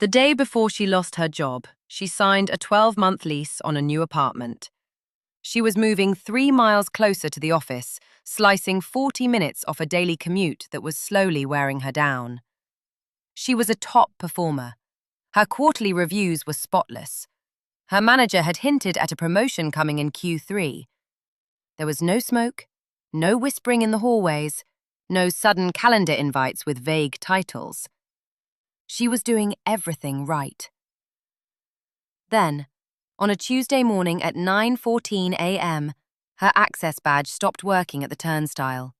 The day before she lost her job, she signed a 12-month lease on a new apartment. She was moving 3 miles closer to the office, slicing 40 minutes off a daily commute that was slowly wearing her down. She was a top performer. Her quarterly reviews were spotless. Her manager had hinted at a promotion coming in Q3. There was no smoke, no whispering in the hallways, no sudden calendar invites with vague titles. She was doing everything right. Then, on a Tuesday morning at 9:14 a.m., her access badge stopped working at the turnstile.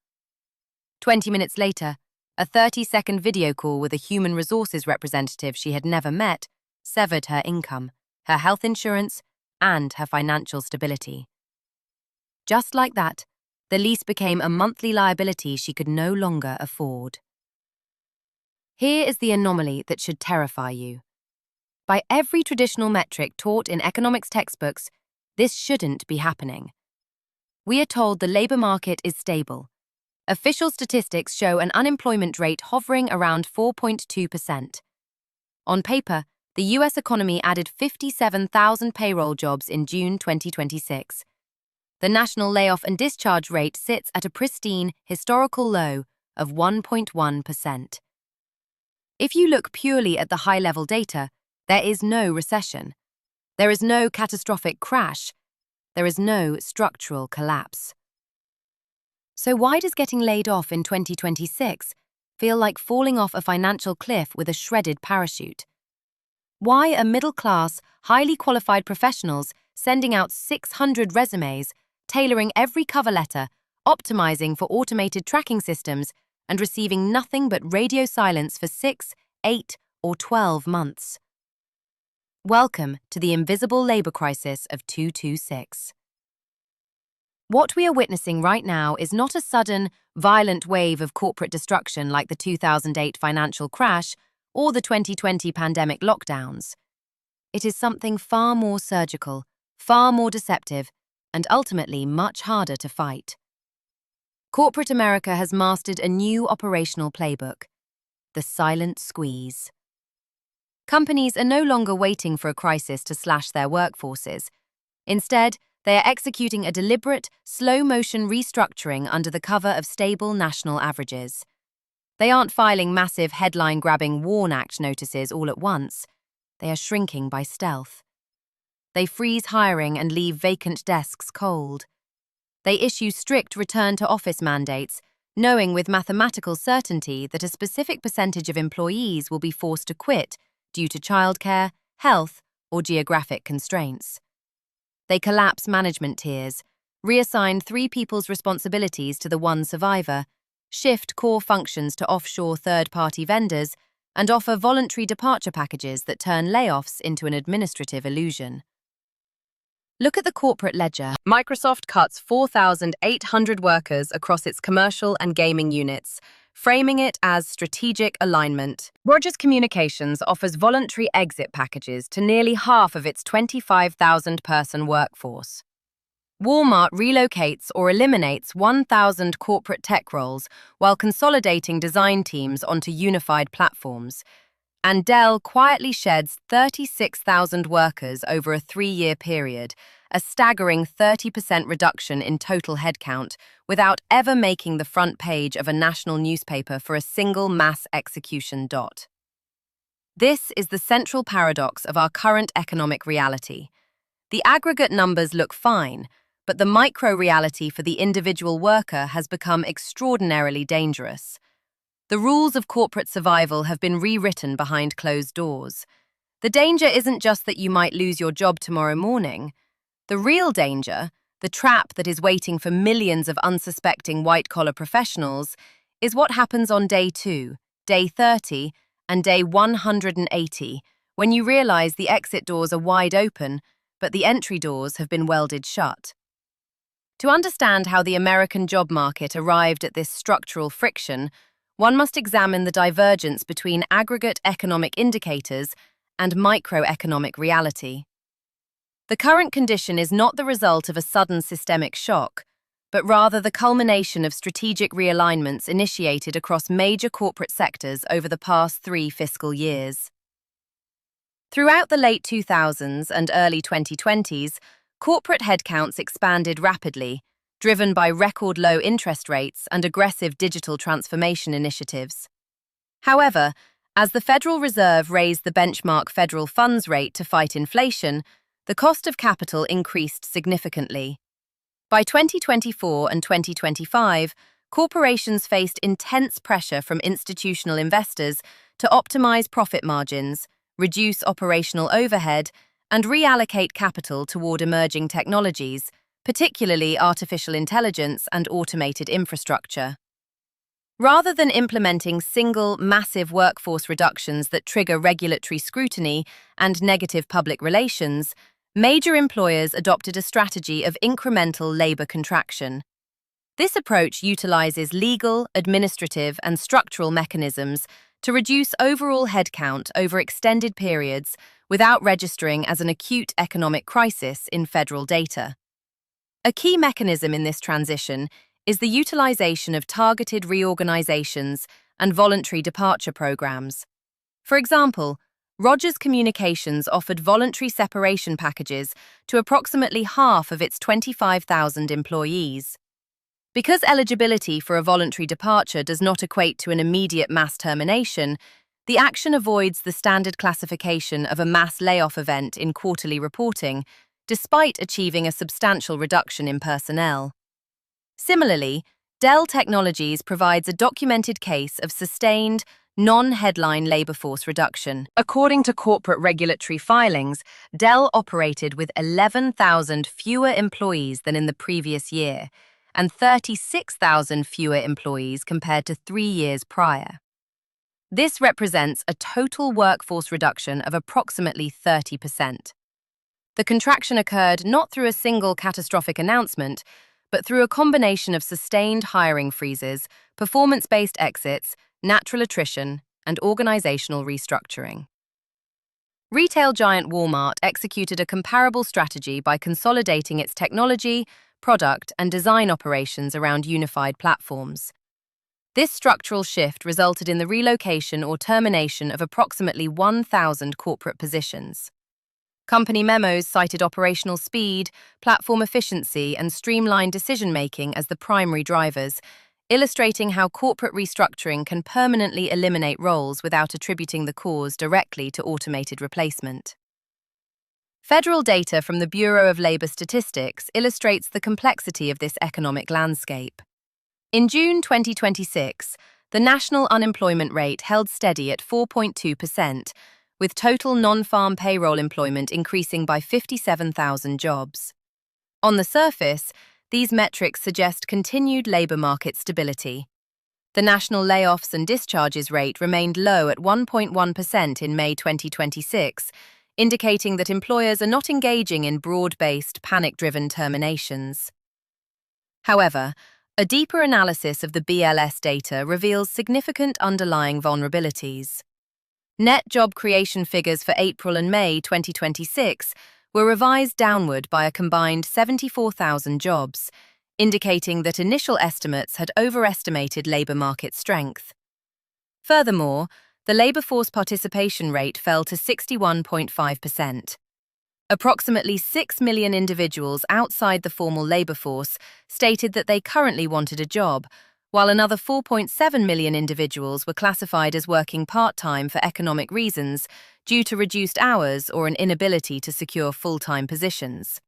20 minutes later, a 30-second video call with a human resources representative she had never met severed her income, her health insurance, and her financial stability. Just like that, the lease became a monthly liability she could no longer afford. Here is the anomaly that should terrify you. By every traditional metric taught in economics textbooks, this shouldn't be happening. We are told the labor market is stable. Official statistics show an unemployment rate hovering around 4.2%. On paper, the US economy added 57,000 payroll jobs in June 2026. The national layoff and discharge rate sits at a pristine, historical low of 1.1%. If you look purely at the high-level data, there is no recession. There is no catastrophic crash. There is no structural collapse. So why does getting laid off in 2026 feel like falling off a financial cliff with a shredded parachute? Why are middle-class, highly qualified professionals sending out 600 resumes, tailoring every cover letter, optimizing for automated tracking systems, and receiving nothing but radio silence for 6, 8, or 12 months? Welcome to the invisible labor crisis of 226. What we are witnessing right now is not a sudden, violent wave of corporate destruction like the 2008 financial crash or the 2020 pandemic lockdowns. It is something far more surgical, far more deceptive, and ultimately much harder to fight. Corporate America has mastered a new operational playbook: the silent squeeze. Companies are no longer waiting for a crisis to slash their workforces. Instead, they are executing a deliberate, slow-motion restructuring under the cover of stable national averages. They aren't filing massive headline-grabbing WARN Act notices all at once. They are shrinking by stealth. They freeze hiring and leave vacant desks cold. They issue strict return-to-office mandates, knowing with mathematical certainty that a specific percentage of employees will be forced to quit due to childcare, health, or geographic constraints. They collapse management tiers, reassign 3 people's responsibilities to the one survivor, shift core functions to offshore third-party vendors, and offer voluntary departure packages that turn layoffs into an administrative illusion. Look at the corporate ledger. Microsoft cuts 4,800 workers across its commercial and gaming units, framing it as strategic alignment. Rogers Communications offers voluntary exit packages to nearly half of its 25,000-person workforce. Walmart relocates or eliminates 1,000 corporate tech roles while consolidating design teams onto unified platforms. And Dell quietly sheds 36,000 workers over a 3-year period, a staggering 30% reduction in total headcount, without ever making the front page of a national newspaper for a single mass execution dot. This is the central paradox of our current economic reality. The aggregate numbers look fine, but the micro-reality for the individual worker has become extraordinarily dangerous. The rules of corporate survival have been rewritten behind closed doors. The danger isn't just that you might lose your job tomorrow morning. The real danger, the trap that is waiting for millions of unsuspecting white-collar professionals, is what happens on day 2, day 30, and day 180, when you realize the exit doors are wide open, but the entry doors have been welded shut. To understand how the American job market arrived at this structural friction, one must examine the divergence between aggregate economic indicators and microeconomic reality. The current condition is not the result of a sudden systemic shock, but rather the culmination of strategic realignments initiated across major corporate sectors over the past 3 fiscal years. Throughout the late 2000s and early 2020s, corporate headcounts expanded rapidly, driven by record low interest rates and aggressive digital transformation initiatives. However, as the Federal Reserve raised the benchmark federal funds rate to fight inflation, the cost of capital increased significantly. By 2024 and 2025, corporations faced intense pressure from institutional investors to optimize profit margins, reduce operational overhead, and reallocate capital toward emerging technologies, particularly artificial intelligence and automated infrastructure. Rather than implementing single, massive workforce reductions that trigger regulatory scrutiny and negative public relations, major employers adopted a strategy of incremental labor contraction. This approach utilizes legal, administrative, and structural mechanisms to reduce overall headcount over extended periods without registering as an acute economic crisis in federal data. A key mechanism in this transition is the utilization of targeted reorganizations and voluntary departure programs. For example, Rogers Communications offered voluntary separation packages to approximately half of its 25,000 employees. Because eligibility for a voluntary departure does not equate to an immediate mass termination, the action avoids the standard classification of a mass layoff event in quarterly reporting, despite achieving a substantial reduction in personnel. Similarly, Dell Technologies provides a documented case of sustained, non-headline labor force reduction. According to corporate regulatory filings, Dell operated with 11,000 fewer employees than in the previous year, and 36,000 fewer employees compared to 3 years prior. This represents a total workforce reduction of approximately 30%. The contraction occurred not through a single catastrophic announcement, but through a combination of sustained hiring freezes, performance-based exits, natural attrition, and organizational restructuring. Retail giant Walmart executed a comparable strategy by consolidating its technology, product, and design operations around unified platforms. This structural shift resulted in the relocation or termination of approximately 1,000 corporate positions. Company memos cited operational speed, platform efficiency, and streamlined decision-making as the primary drivers, illustrating how corporate restructuring can permanently eliminate roles without attributing the cause directly to automated replacement. Federal data from the Bureau of Labor Statistics illustrates the complexity of this economic landscape. In June 2026, the national unemployment rate held steady at 4.2%, with total non-farm payroll employment increasing by 57,000 jobs. On the surface, these metrics suggest continued labor market stability. The national layoffs and discharges rate remained low at 1.1% in May 2026, indicating that employers are not engaging in broad-based, panic-driven terminations. However, a deeper analysis of the BLS data reveals significant underlying vulnerabilities. Net job creation figures for April and May 2026 were revised downward by a combined 74,000 jobs, indicating that initial estimates had overestimated labor market strength. Furthermore, the labor force participation rate fell to 61.5%. Approximately 6 million individuals outside the formal labor force stated that they currently wanted a job, while another 4.7 million individuals were classified as working part-time for economic reasons due to reduced hours or an inability to secure full-time positions.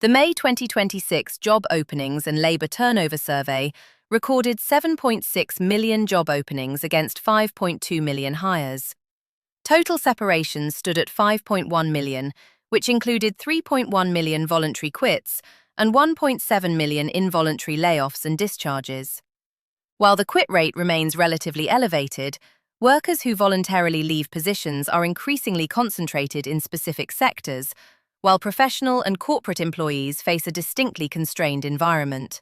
The May 2026 Job Openings and Labor Turnover Survey recorded 7.6 million job openings against 5.2 million hires. Total separations stood at 5.1 million, which included 3.1 million voluntary quits and 1.7 million involuntary layoffs and discharges. While the quit rate remains relatively elevated, workers who voluntarily leave positions are increasingly concentrated in specific sectors, while professional and corporate employees face a distinctly constrained environment.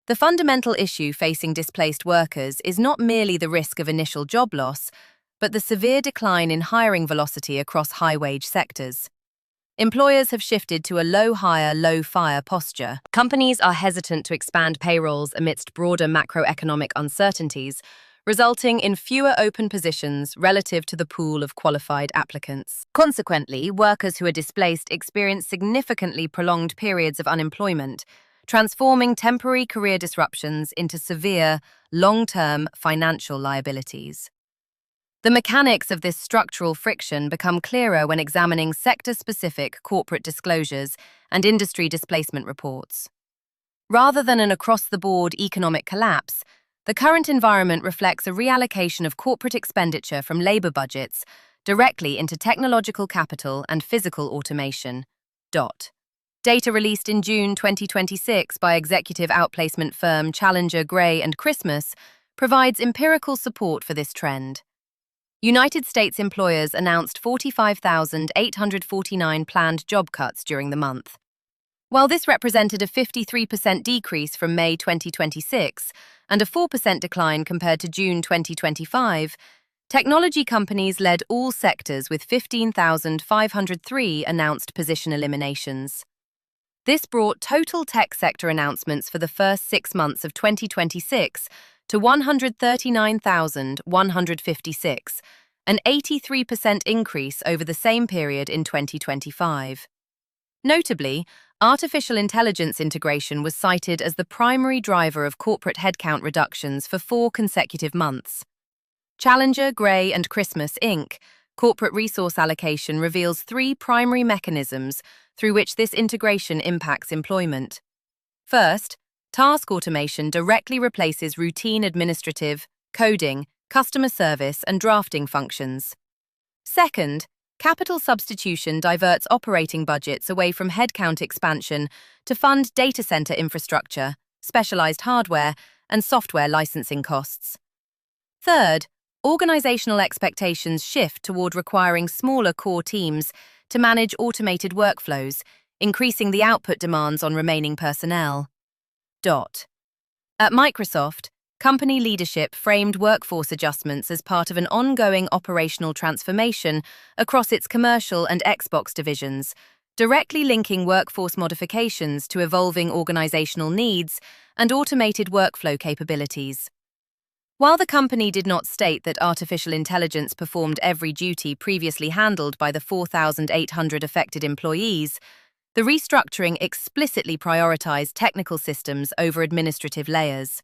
The fundamental issue facing displaced workers is not merely the risk of initial job loss, but the severe decline in hiring velocity across high-wage sectors. Employers have shifted to a low-hire, low-fire posture. Companies are hesitant to expand payrolls amidst broader macroeconomic uncertainties, resulting in fewer open positions relative to the pool of qualified applicants. Consequently, workers who are displaced experience significantly prolonged periods of unemployment, transforming temporary career disruptions into severe, long-term financial liabilities. The mechanics of this structural friction become clearer when examining sector-specific corporate disclosures and industry displacement reports. Rather than an across-the-board economic collapse, the current environment reflects a reallocation of corporate expenditure from labor budgets directly into technological capital and physical automation. Data released in June 2026 by executive outplacement firm Challenger, Gray & Christmas provides empirical support for this trend. United States employers announced 45,849 planned job cuts during the month. While this represented a 53% decrease from May 2026 and a 4% decline compared to June 2025, technology companies led all sectors with 15,503 announced position eliminations. This brought total tech sector announcements for the first 6 months of 2026 to 139,156, an 83% increase over the same period in 2025. Notably, artificial intelligence integration was cited as the primary driver of corporate headcount reductions for 4 consecutive months. Challenger, Gray & Christmas, Inc. Corporate resource allocation reveals 3 primary mechanisms through which this integration impacts employment. First, task automation directly replaces routine administrative, coding, customer service, and drafting functions. Second, capital substitution diverts operating budgets away from headcount expansion to fund data center infrastructure, specialized hardware, and software licensing costs. Third, organizational expectations shift toward requiring smaller core teams to manage automated workflows, increasing the output demands on remaining personnel. At Microsoft, company leadership framed workforce adjustments as part of an ongoing operational transformation across its commercial and Xbox divisions, directly linking workforce modifications to evolving organizational needs and automated workflow capabilities. While the company did not state that artificial intelligence performed every duty previously handled by the 4,800 affected employees, the restructuring explicitly prioritized technical systems over administrative layers.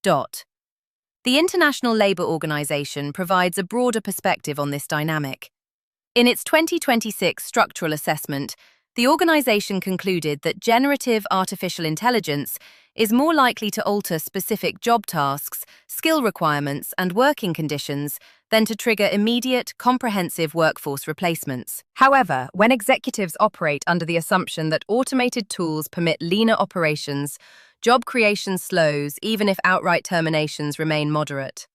The International Labour Organization provides a broader perspective on this dynamic. In its 2026 structural assessment, the organization concluded that generative artificial intelligence is more likely to alter specific job tasks, skill requirements, and working conditions than to trigger immediate, comprehensive workforce replacements. However, when executives operate under the assumption that automated tools permit leaner operations, job creation slows even if outright terminations remain moderate.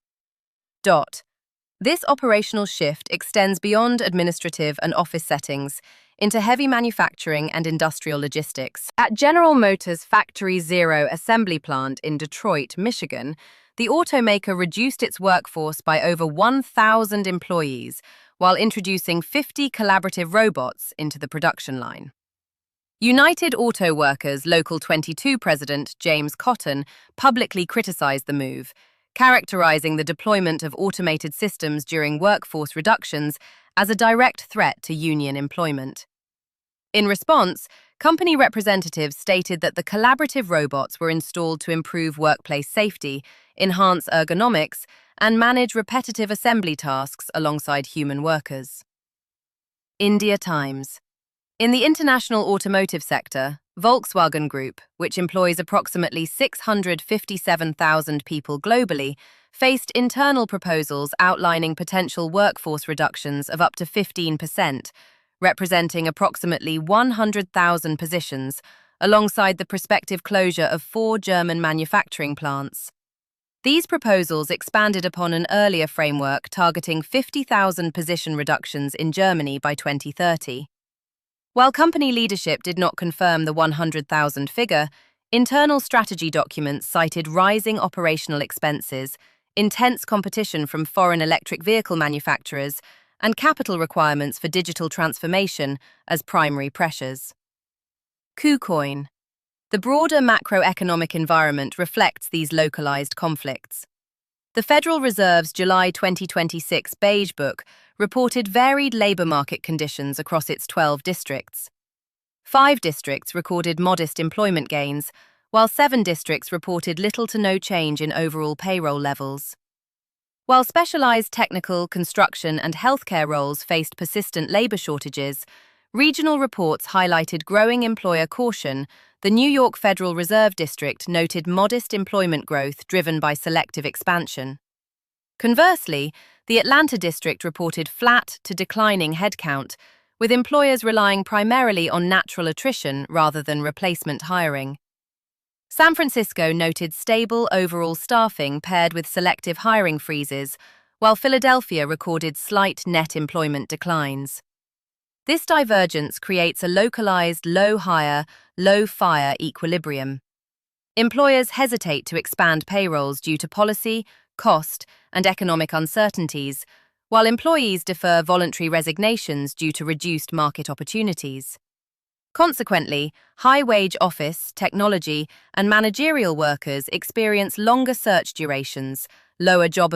This operational shift extends beyond administrative and office settings into heavy manufacturing and industrial logistics. At General Motors' Factory Zero assembly plant in Detroit, Michigan, the automaker reduced its workforce by over 1,000 employees while introducing 50 collaborative robots into the production line. United Auto Workers Local 22 President James Cotton publicly criticized the move, characterizing the deployment of automated systems during workforce reductions as a direct threat to union employment. In response, company representatives stated that the collaborative robots were installed to improve workplace safety, enhance ergonomics, and manage repetitive assembly tasks alongside human workers. India Times. In the international automotive sector, Volkswagen Group, which employs approximately 657,000 people globally, faced internal proposals outlining potential workforce reductions of up to 15%, representing approximately 100,000 positions, alongside the prospective closure of 4 German manufacturing plants. These proposals expanded upon an earlier framework targeting 50,000 position reductions in Germany by 2030. While company leadership did not confirm the 100,000 figure, internal strategy documents cited rising operational expenses, intense competition from foreign electric vehicle manufacturers, and capital requirements for digital transformation as primary pressures. KuCoin. The broader macroeconomic environment reflects these localized conflicts. The Federal Reserve's July 2026 Beige Book reported varied labor market conditions across its 12 districts. 5 districts recorded modest employment gains, while 7 districts reported little to no change in overall payroll levels. While specialized technical, construction, and healthcare roles faced persistent labor shortages, regional reports highlighted growing employer caution. The New York Federal Reserve District noted modest employment growth driven by selective expansion. Conversely, the Atlanta District reported flat to declining headcount, with employers relying primarily on natural attrition rather than replacement hiring. San Francisco noted stable overall staffing paired with selective hiring freezes, while Philadelphia recorded slight net employment declines. This divergence creates a localized low-hire, low-fire equilibrium. Employers hesitate to expand payrolls due to policy, cost, and economic uncertainties, while employees defer voluntary resignations due to reduced market opportunities. Consequently, high-wage office, technology, and managerial workers experience longer search durations, lower job